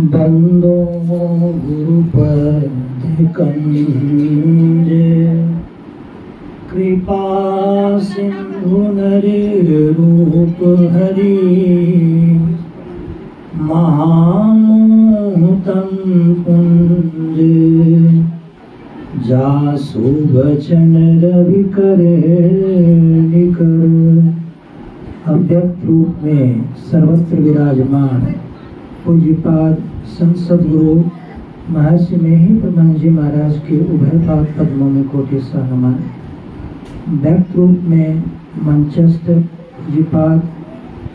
बंदो गुरुपद कंज कृपा सिंधु नरे रूप हरि महामोहतम पुंज जासु वचन रवि करे निकर। अव्यक्त रूप में सर्वत्र विराजमान पूज्यपाद संत सद्गुरु महर्षि मेहित जी महाराज के उभय पाद पद्मों में कोटि सा नमन। व्यक्त रूप में मंचस्थ पूज्यपाद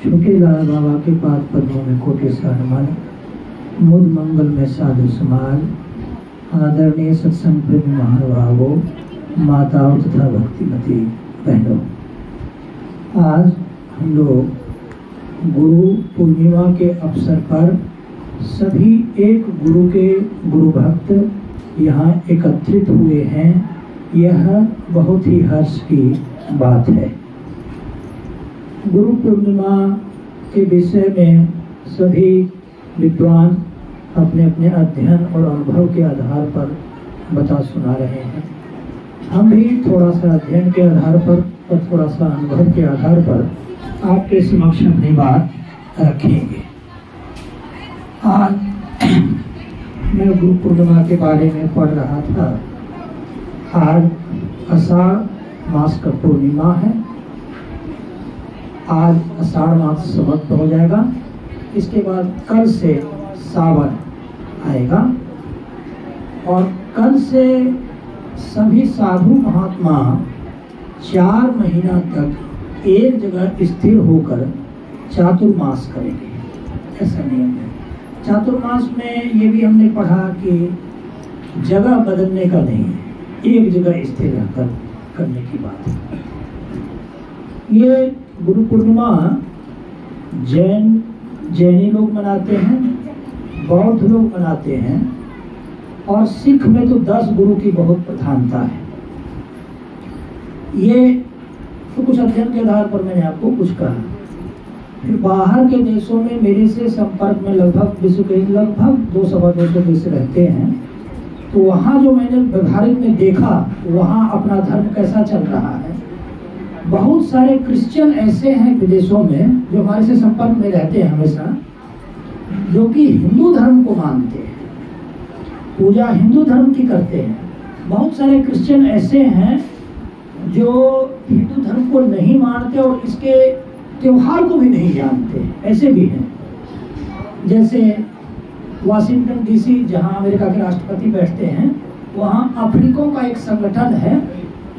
छोटेलाल बाबा के पाद पद्मों में कोटि सा नमन। मुद मंगल में साधु समाज, आदरणीय सत्संग प्रेमी महानुभावों, माताओं तथा भक्तिमती बहनों, आज हम लोग गुरु पूर्णिमा के अवसर पर सभी एक गुरु के गुरु भक्त यहाँ एकत्रित हुए हैं। यह बहुत ही हर्ष की बात है। गुरु पूर्णिमा के विषय में सभी विद्वान अपने अपने अध्ययन और अनुभव के आधार पर बता सुना रहे हैं। हम भी थोड़ा सा अध्ययन के आधार पर और थोड़ा सा अनुभव के आधार पर आपके समक्ष अपनी बात रखेंगे। आज मैं गुरु पूर्णिमा के बारे में पढ़ रहा था। आज आषाढ़ मास का पूर्णिमा है। आज आषाढ़ मास समाप्त हो जाएगा। इसके बाद कल से सावन आएगा और कल से सभी साधु महात्मा 4 महीना तक एक जगह स्थिर होकर चातुर्मास करेंगे। ऐसा नियम है। चातुर्मास में ये भी हमने पढ़ा कि जगह बदलने का नहीं है, एक जगह स्थिर रहकर करने की बात है। ये गुरु पूर्णिमा जैनी लोग मनाते हैं, बौद्ध लोग मनाते हैं और सिख में तो 10 गुरु की बहुत प्रधानता है। ये तो कुछ अध्ययन के आधार पर मैंने आपको कुछ कहा। फिर बाहर के देशों में मेरे से संपर्क में लगभग विश्व के लगभग 200-250 देश रहते हैं। तो वहाँ जो मैंने व्यवहारिक में देखा, वहाँ अपना धर्म कैसा चल रहा है। बहुत सारे क्रिश्चियन ऐसे हैं विदेशों में जो हमारे से संपर्क में रहते हैं हमेशा, जो कि हिंदू धर्म को मानते हैं, पूजा हिंदू धर्म की करते हैं। बहुत सारे क्रिश्चियन ऐसे हैं जो हिंदू धर्म को नहीं मानते और इसके त्योहार को भी नहीं जानते, ऐसे भी हैं। जैसे वाशिंगटन डीसी, जहां अमेरिका के राष्ट्रपति बैठते हैं, वहां अफ्रीकों का एक संगठन है।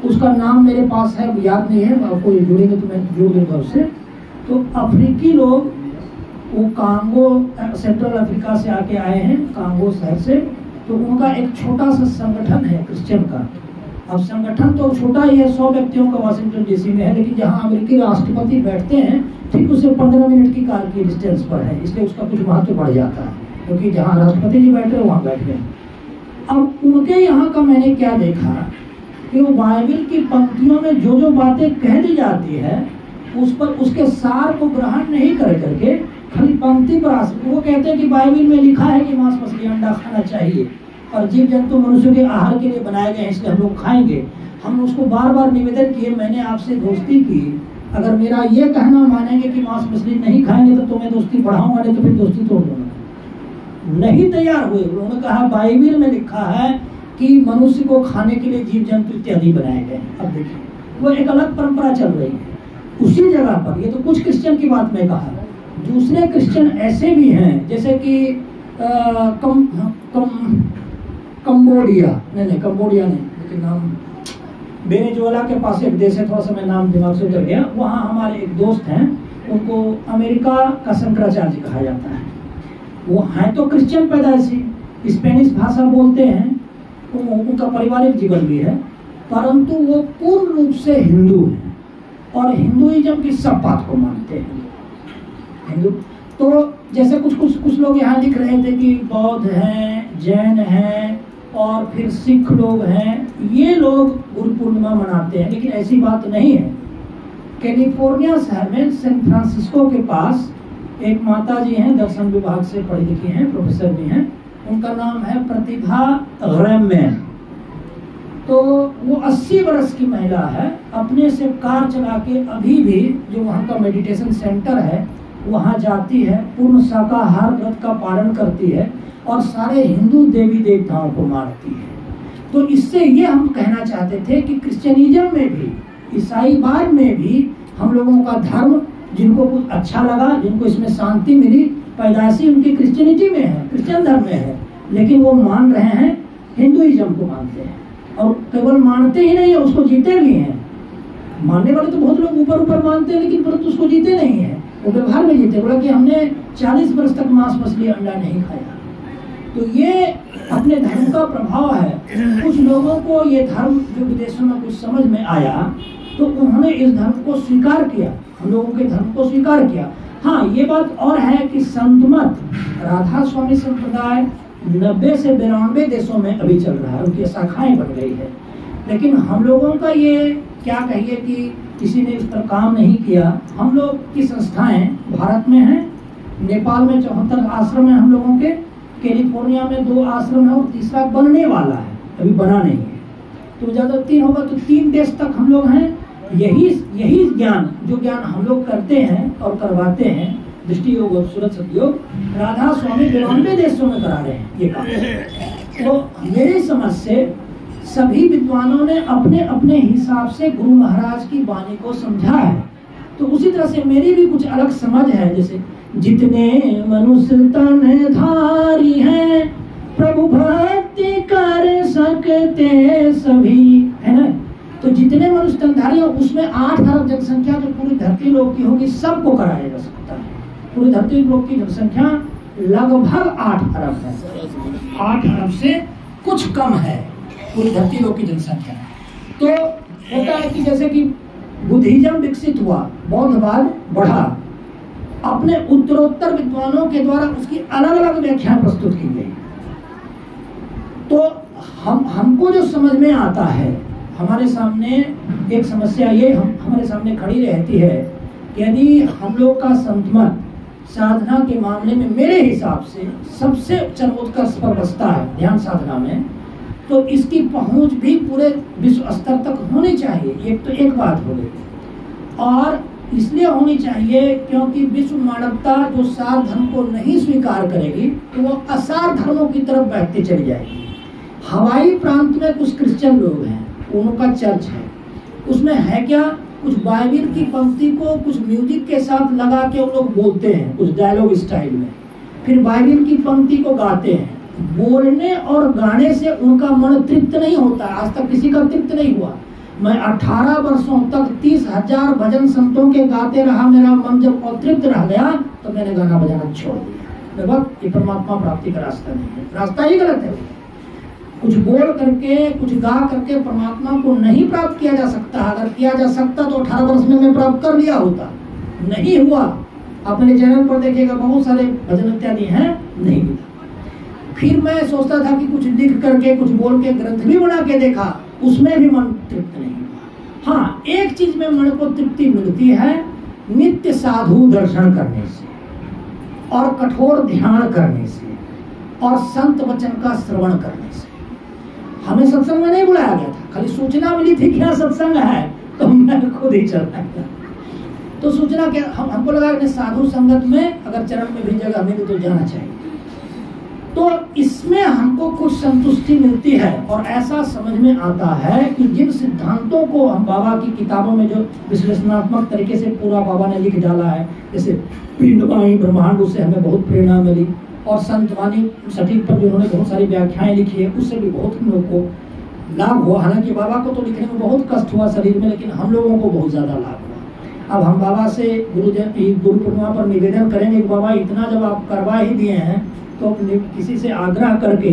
उसका नाम मेरे पास है, याद नहीं है, आपको जुड़ेंगे तो मैं जोड़ दूंगा उससे। तो अफ्रीकी लोग वो कांगो सेंट्रल अफ्रीका से आके आए हैं, कांगो शहर से। तो उनका एक छोटा सा संगठन है क्रिश्चियन का। अब संगठन तो छोटा ही है, 100 व्यक्तियों का वाशिंगटन डीसी में है, लेकिन जहां अमेरिकी राष्ट्रपति बैठते हैं ठीक उससे 15 मिनट की कार की डिस्टेंस पर है, इसलिए उसका कुछ महत्व बढ़ जाता है, क्योंकि जहां राष्ट्रपति जी बैठे वहां बैठ गए। अब उनके यहाँ का मैंने क्या देखा कि वो बाइबल की पंक्तियों में जो जो बातें कह दी जाती है उस पर उसके सार को ग्रहण नहीं कर करके खाली पंक्ति पर वो कहते हैं कि बाइबल में लिखा है कि मांस मछली अंडा खाना चाहिए और जीव जंतु मनुष्य के आहार के लिए बनाए गए हैं, इसलिए हम लोग खाएंगे। हम उसको बार बार निवेदन किए, मैंने आपसे दोस्ती की, अगर मेरा ये कहना मानेंगे कि मांस मछली नहीं खाएंगे तो मैं दोस्ती बढ़ाऊंगा, नहीं तो फिर दोस्ती तोड़ दूंगा। नहीं तैयार हुए। उन्होंने कहा बाइबल में लिखा है कि मनुष्य को खाने के लिए जीव जंतु इत्यादि बनाए गए हैं। अब देखिए, वो एक अलग परंपरा चल रही है उसी जगह पर। ये तो कुछ क्रिश्चियन की बात मैं कहा। दूसरे क्रिश्चियन ऐसे भी हैं, जैसे कि कंबोडिया कंबोडिया नहीं, लेकिन नाम वेनेजुएला के पास एक देश है, थोड़ा सा मैं नाम दिमाग से उतर गया। वहाँ हमारे एक दोस्त हैं, उनको अमेरिका का शंकराचार्य कहा जाता है। वो हैं तो क्रिश्चियन पैदाइशी, स्पेनिश भाषा बोलते हैं, उनका पारिवारिक जीवन भी है, परंतु वो पूर्ण रूप से हिंदू हैं और हिंदुइज्म की सब बात को मानते हैं। हिंदू तो जैसे कुछ लोग यहाँ लिख रहे थे कि बौद्ध हैं, जैन हैं और फिर सिख लोग हैं, ये लोग गुरु पूर्णिमा मनाते हैं, लेकिन ऐसी बात नहीं है। कैलिफोर्निया शहर में सैन फ्रांसिस्को के पास एक माता जी हैं, दर्शन विभाग से पढ़ी लिखी हैं, प्रोफेसर भी हैं, उनका नाम है प्रतिभा ग्रैमैन। तो वो 80 वर्ष की महिला है, अपने से कार चला के अभी भी जो वहाँ का मेडिटेशन सेंटर है वहाँ जाती है, पूर्ण शाकाहार व्रत का पालन करती है और सारे हिंदू देवी देवताओं को मानती है। तो इससे ये हम कहना चाहते थे कि क्रिश्चियनिज्म में भी, ईसाईवाद में भी हम लोगों का धर्म, जिनको कुछ अच्छा लगा, जिनको इसमें शांति मिली, पैदाइशी उनकी क्रिश्चियनिटी में है, क्रिश्चियन धर्म में है, लेकिन वो मान रहे हैं हिंदुइज्म को मानते हैं। और केवल मानते ही नहीं है, उसको जीते भी हैं। मानने वाले तो बहुत लोग ऊपर ऊपर मानते हैं, लेकिन परंतु उसको जीते नहीं है, वो व्यवहार में जीते। बोला कि हमने 40 वर्ष तक मांस मछली अंडा नहीं खाया। तो ये अपने धर्म का प्रभाव है। कुछ लोगों को ये धर्म जो विदेशों में कुछ समझ में आया तो उन्होंने इस धर्म को स्वीकार किया, हम लोगों के धर्म को स्वीकार किया। हाँ, ये बात और है कि संत मत, राधा स्वामी संप्रदाय 90 से 92 देशों में अभी चल रहा है, उनकी शाखाएं बन गई है। लेकिन हम लोगों का ये क्या कहिए कि किसी ने इस पर काम नहीं किया। हम लोग की संस्थाएं भारत में हैं, नेपाल में 74 आश्रम है हम लोगों के, कैलिफोर्निया में 2 आश्रम है और तीसरा बनने वाला है, अभी बना नहीं है। तो ज़्यादा 3 होगा, तो 3 देश तक हम लोग हैं। यही ज्ञान, जो ज्ञान हम लोग करते हैं और करवाते हैं, दृष्टि योग और सूरत सतयोग, राधा स्वामी 92 देशों में करा रहे हैं ये काम। तो मेरे समझ से सभी विद्वानों ने अपने अपने हिसाब से गुरु महाराज की वाणी को समझा है। तो उसी तरह से मेरी भी कुछ अलग समझ है। जैसे जितने मनुष्य तन धारी हैं, प्रभु भक्ति कर सकते सभी, है ना। तो जितने मनुष्य तनधारी हैं उसमें 8 अरब जनसंख्या जो पूरी धरती लोक की होगी, सबको कराया जा सकता है। पूरी धरती लोक की जनसंख्या लगभग 8 अरब है, 8 अरब से कुछ कम है पूरी धरती लोक की जनसंख्या। तो होता है कि जैसे कि बुद्धिज्म विकसित हुआ, बौद्धवाद बढ़ा, अपने उत्तरोत्तर विद्वानों के द्वारा उसकी अलग अलग व्याख्या प्रस्तुत की गई। तो हमको जो समझ में आता है, हमारे सामने एक समस्या ये हमारे सामने खड़ी रहती है कि यदि हम लोग का संत मत साधना के मामले में मेरे हिसाब से सबसे चरमोत्कर्ष पर बसता है ध्यान साधना में, तो इसकी पहुंच भी पूरे विश्व स्तर तक होनी चाहिए। तो एक बात हो गई, और इसलिए होनी चाहिए क्योंकि विश्व मानवता जो सार धर्म को नहीं स्वीकार करेगी तो वो असार धर्मों की तरफ बढ़ती चली जाएगी। हवाई प्रांत में कुछ क्रिश्चियन लोग हैं, उनका चर्च है, उसमें है क्या, कुछ बाइबिल की पंक्ति को कुछ म्यूजिक के साथ लगा के वो लोग बोलते हैं, कुछ डायलॉग स्टाइल में, फिर बाइबिल की पंक्ति को गाते हैं। बोलने और गाने से उनका मन तृप्त नहीं होता, आज तक किसी का तृप्त नहीं हुआ। मैं 18 वर्षों तक 30,000 भजन संतों के गाते रहा, मेरा मन जब अतृप्त रह गया तो मैंने गाना बजाना छोड़ दिया। लगभग ये परमात्मा प्राप्ति का रास्ता नहीं है, रास्ता ही गलत है। कुछ बोल करके, कुछ गा करके परमात्मा को नहीं प्राप्त किया जा सकता। अगर किया जा सकता तो 18 वर्ष में मैं प्राप्त कर लिया होता, नहीं हुआ। अपने चैनल पर देखिएगा बहुत सारे भजन इत्यादि हैं, नहीं मिला। फिर मैं सोचता था कि कुछ लिख करके, कुछ बोल के ग्रंथ भी बना के देखा, उसमें भी मन तृप्त नहीं हुआ। हाँ, एक चीज में मन को तृप्ति मिलती है, नित्य साधु दर्शन करने से और कठोर ध्यान करने से और संत वचन का श्रवण करने से। हमें सत्संग में नहीं बुलाया गया था, खाली सूचना मिली थी कि यहाँ सत्संग है, तो मैं खुद ही चलता था। तो सूचना के हमको लगा कि साधु संगत में अगर चरण में भी जगह मिले तो जाना चाहिए। तो इसमें हमको कुछ संतुष्टि मिलती है और ऐसा समझ में आता है कि जिन सिद्धांतों को हम बाबा की किताबों में जो विश्लेषणात्मक तरीके से पूरा बाबा ने लिख डाला है, जैसे पिंडवाणी ब्रह्मांड, उससे हमें बहुत प्रेरणा मिली, और संतवाणी सटीक पर जो उन्होंने बहुत सारी व्याख्याएं लिखी है, उससे भी बहुत हम लोग को लाभ हुआ। हालांकि बाबा को तो लिखने में बहुत कष्ट हुआ शरीर में, लेकिन हम लोगों को बहुत ज़्यादा लाभ हुआ। अब हम बाबा से गुरु पूर्णिमा पर निवेदन करेंगे कि बाबा इतना जब आप करवा ही दिए हैं तो किसी से आग्रह करके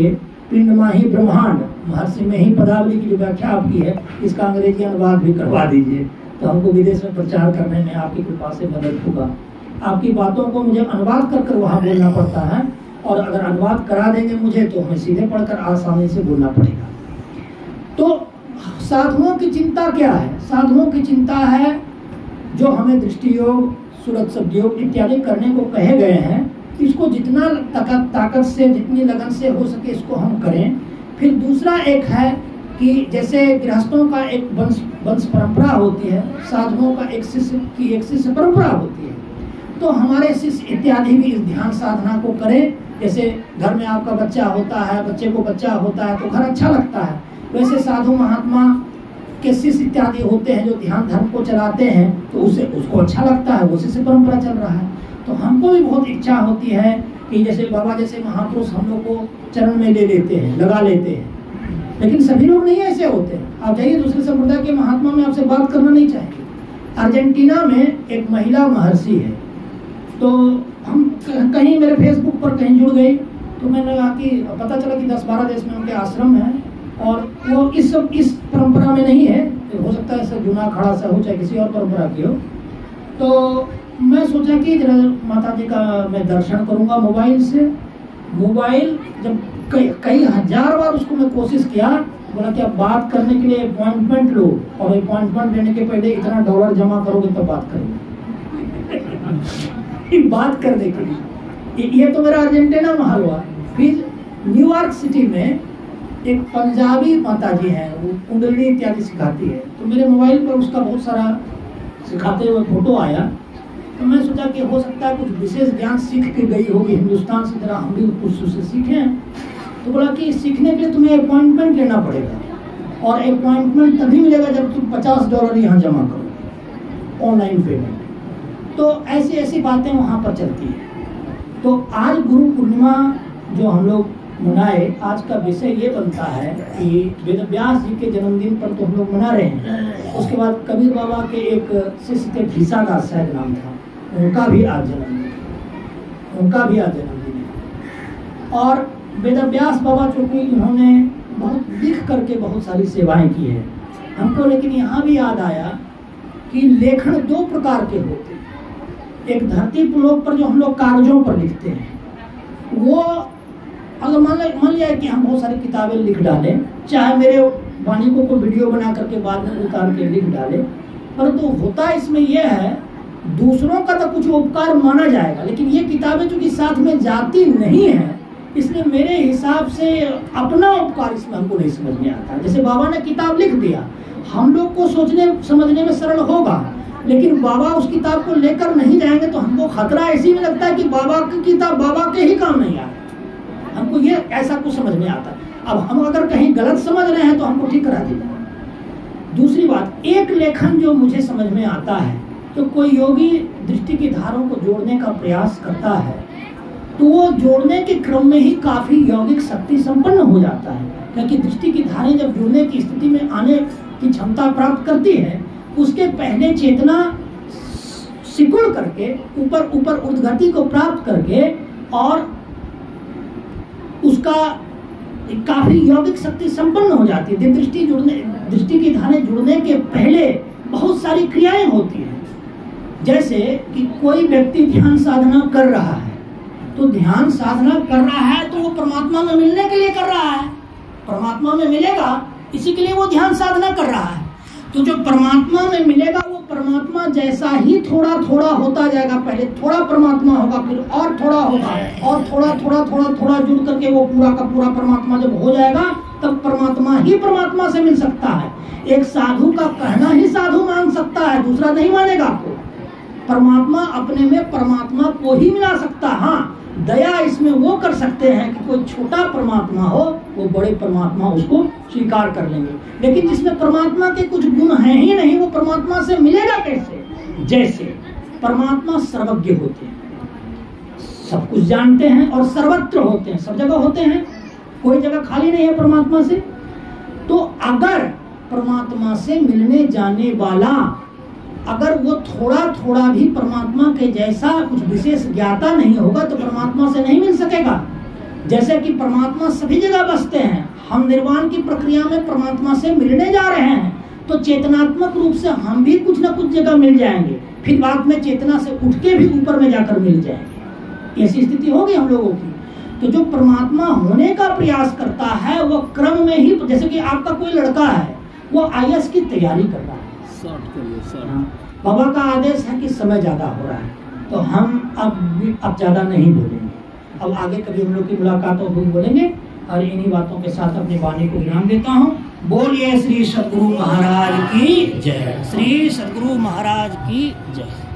पिंडमाही ब्रह्मांड महर्षि में ही पदावली की जो व्याख्या आपकी है, इसका अंग्रेजी अनुवाद भी करवा दीजिए, तो हमको विदेश में प्रचार करने में आपकी कृपा से मदद होगा। आपकी बातों को मुझे अनुवाद कर वहाँ बोलना पड़ता है, और अगर अनुवाद करा देंगे मुझे तो हमें सीधे पढ़कर आसानी से बोलना पड़ेगा। तो साधुओं की चिंता क्या है? साधुओं की चिंता है जो हमें दृष्टि योग, सूरत शब्द योग इत्यादि करने को कहे गए हैं, इसको जितना ताकत से, जितनी लगन से हो सके इसको हम करें। फिर दूसरा एक है कि जैसे गृहस्थों का एक वंश परंपरा होती है, साधुओं का एक शिष्य परंपरा होती है, तो हमारे शिष्य इत्यादि भी इस ध्यान साधना को करें। जैसे घर में आपका बच्चा होता है, बच्चे को बच्चा होता है तो घर अच्छा लगता है, वैसे साधु महात्मा के शिष्य इत्यादि होते हैं जो ध्यान धर्म को चलाते हैं, तो उसको अच्छा लगता है, वो शिष्य परंपरा चल रहा है। तो हमको भी बहुत इच्छा होती है कि जैसे बाबा जैसे महापुरुष हम लोग को चरण में ले लेते हैं, लगा लेते हैं, लेकिन सभी लोग नहीं ऐसे होते हैं। आप जाइए दूसरे संप्रदाय के महात्मा में आपसे बात करना नहीं चाहेंगे। अर्जेंटीना में एक महिला महर्षि है, तो हम कहीं मेरे फेसबुक पर कहीं जुड़ गई, तो मैंने कहा कि पता चला कि 10-12 देश में उनके आश्रम है, और वो इस परंपरा में नहीं है, हो सकता है ऐसा जूना खड़ा सा हो, चाहे किसी और परंपरा की हो। तो मैं सोचा कि जरा माता जी का मैं दर्शन करूंगा मोबाइल से। मोबाइल जब कई हजार बार उसको मैं कोशिश किया, बोला कि आप बात करने के लिए अपॉइंटमेंट लो, और अपॉइंटमेंट लेने के पहले इतना $1 जमा करोगे तब बात करेंगे। बात करने के लिए ये तो मेरा अर्जेंटीना में हाल हुआ। फिर न्यूयॉर्क सिटी में एक पंजाबी माता जी है, वो कुंडली इत्यादि सिखाती है, तो मेरे मोबाइल पर उसका बहुत सारा सिखाते हुए फोटो आया। तो मैं सोचा कि हो सकता है कुछ विशेष ज्ञान सीख के गई होगी हिंदुस्तान से, जरा हम भी कुछ उससे सीखें। तो बोला कि सीखने के लिए तुम्हें अपॉइंटमेंट लेना पड़ेगा, और अपॉइंटमेंट तभी मिलेगा जब तुम $50 यहाँ जमा करो, ऑनलाइन पेमेंट। तो ऐसी ऐसी बातें वहाँ पर चलती है। तो आज गुरु पूर्णिमा जो हम लोग मनाए, आज का विषय ये बनता है कि वेदव्यास जी के जन्मदिन पर तो हम लोग मना रहे हैं, उसके बाद कबीर बाबा के एक शिष्य थे, घीसादास शायद नाम था, उनका भी आज जन्मदिन है। और वेदव्यास बाबा चूंकि इन्होंने बहुत लिख करके बहुत सारी सेवाएं की है हमको, लेकिन यहाँ भी याद आया कि लेखन 2 प्रकार के होते हैं। एक धरती पुलोक पर जो हम लोग कागजों पर लिखते हैं, वो अगर मान लिया कि हम बहुत सारी किताबें लिख डालें, चाहे मेरे वाणी को वीडियो बना करके बाद में उतार के लिख डालें, परंतु होता इसमें यह है दूसरों का तो कुछ उपकार माना जाएगा, लेकिन ये किताबें चूंकि साथ में जाती नहीं है, इसलिए मेरे हिसाब से अपना उपकार इसमें हमको नहीं समझ में आता। जैसे बाबा ने किताब लिख दिया, हम लोग को सोचने समझने में सरल होगा, लेकिन बाबा उस किताब को लेकर नहीं जाएंगे तो हमको खतरा इसी में लगता है कि बाबा की किताब बाबा के ही काम नहीं आ रही। हमको ये ऐसा कुछ समझ में आता है। अब हम अगर कहीं गलत समझ रहे हैं तो हमको ठीक करा दीजिए। दूसरी बात, एक लेखन जो मुझे समझ में आता है, तो कोई योगी दृष्टि की धारों को जोड़ने का प्रयास करता है, तो वो जोड़ने के क्रम में ही काफी यौगिक शक्ति संपन्न हो जाता है, क्योंकि दृष्टि की धारें जब जुड़ने की स्थिति में आने की क्षमता प्राप्त करती है, उसके पहले चेतना सिकुड़ करके ऊपर उद्गति को प्राप्त करके और उसका काफी यौगिक शक्ति संपन्न हो जाती है। दृष्टि की धारें जुड़ने के पहले बहुत सारी क्रियाएं होती हैं। जैसे कि कोई व्यक्ति ध्यान साधना कर रहा है, तो ध्यान साधना कर रहा है तो वो परमात्मा में मिलने के लिए कर रहा है, परमात्मा में मिलेगा इसी के लिए वो ध्यान साधना कर रहा है। तो जो परमात्मा में मिलेगा वो परमात्मा जैसा ही थोड़ा थोड़ा होता जाएगा। पहले थोड़ा परमात्मा होगा, फिर और थोड़ा होगा, और थोड़ा जुड़ करके वो पूरा का पूरा परमात्मा जब हो जाएगा, तब परमात्मा ही परमात्मा से मिल सकता है। एक साधु का कहना ही साधु मान सकता है, दूसरा नहीं मानेगा आपको। परमात्मा अपने में परमात्मा को ही मिला सकता। हाँ, दया इसमें वो कर सकते हैं कि कोई छोटा परमात्मा हो, वो बड़े परमात्मा उसको स्वीकार कर लेंगे, लेकिन जिसमें परमात्मा के कुछ गुण हैं ही नहीं, वो परमात्मा से मिलेगा कैसे? जैसे परमात्मा सर्वज्ञ होते हैं, सब कुछ जानते हैं और सर्वत्र होते हैं, सब जगह होते हैं, कोई जगह खाली नहीं है परमात्मा से। तो अगर परमात्मा से मिलने जाने वाला अगर वो थोड़ा थोड़ा भी परमात्मा के जैसा कुछ विशेष ज्ञाता नहीं होगा तो परमात्मा से नहीं मिल सकेगा। जैसे कि परमात्मा सभी जगह बसते हैं, हम निर्वाण की प्रक्रिया में परमात्मा से मिलने जा रहे हैं, तो चेतनात्मक रूप से हम भी कुछ न कुछ जगह मिल जाएंगे, फिर बाद में चेतना से उठ के भी ऊपर में जाकर मिल जाएंगे। ऐसी स्थिति होगी हम लोगों की। तो जो परमात्मा होने का प्रयास करता है वो क्रम में ही, जैसे कि आपका कोई लड़का है वो IAS की तैयारी कर रहा है, बाबा का आदेश है कि समय ज़्यादा हो रहा है, तो हम अब ज़्यादा नहीं बोलेंगे। अब आगे कभी हम लोग की मुलाकात हो बोलेंगे। और इन्हीं बातों के साथ अपनी वाणी को विराम देता हूँ। बोलिए श्री सद्गुरु महाराज की जय। श्री सद्गुरु महाराज की जय।